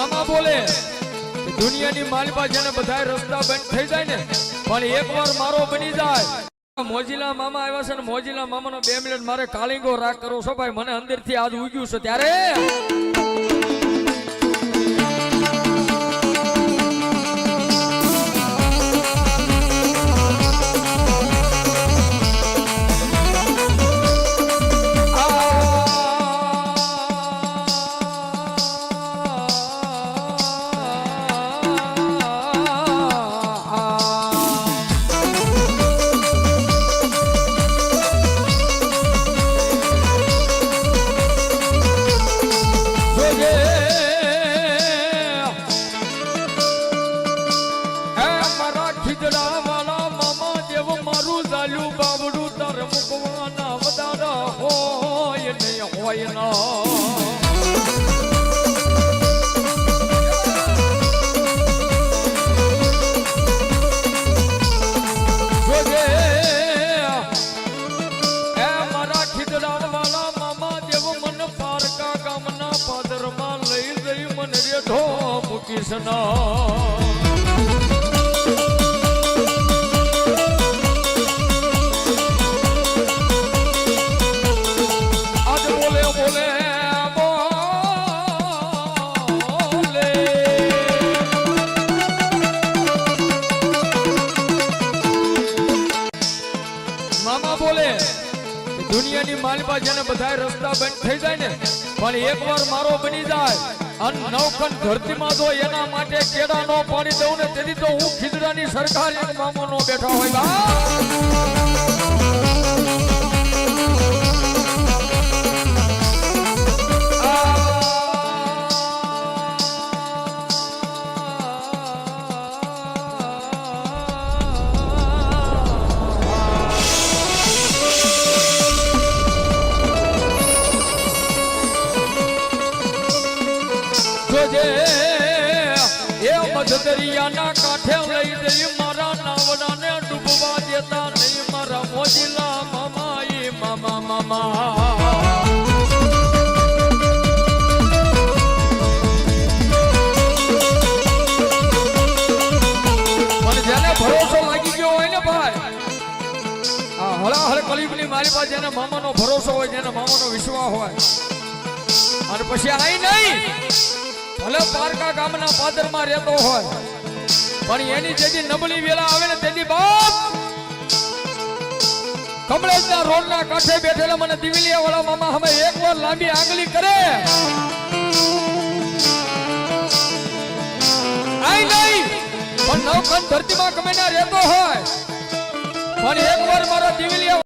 મામા બોલે દુનિયાની માલપા જેને બધા રસ્તા બંધ થઈ જાય ને પણ એકવાર મારો બની જાય મોજીલા મામા આવ્યા છે ને મોજીલા મામાનો 2 મિનિટ મારે કાલિંગો રાગ કરો છો ભાઈ મને અંદરથી આજ ઉગ્યું છે ત્યારે દુનિયાની માલપા જેને બધા રસ્તા બંધ થઈ જાય ને પણ એકવાર મારો બની જાય અને નવખંડ ધરતીમાં તો એના માટે કેડા નો પાણી દઉં ને તેથી તો હું ખીજડાની સરકાર એક મામો નો બેઠો હોય દરિયાના કાંઠે લઈ જઈ મારા નાવડાને ડૂબવા દેતા નહીં મારા મોજીલા મામા ઈ મામા મામા પણ જેને ભરોસો લાગી ગયો હોય ને ભાઈ આ હળાહળ કલીબની મારી પાસે જેને મામાનો ભરોસો હોય જેને મામાનો વિશ્વાસ હોય અને પછી આઈ નહીં ભલે પારકા ગામના પાદરમાં રહેતો હોય પણ એની જેથી નબળી વેલા આવે ને તેથી બાપ કમળેજના રોડના કાંઠે બેઠેલા મને દિવેલિયા વાળા મામા અમે એકવાર લાંબી આંગળી કરે આઈ નહીં પણ નવખંડ ધરતીમાં ગમે ના રહેતો હોય પણ એકવાર મારા દિવેલિયા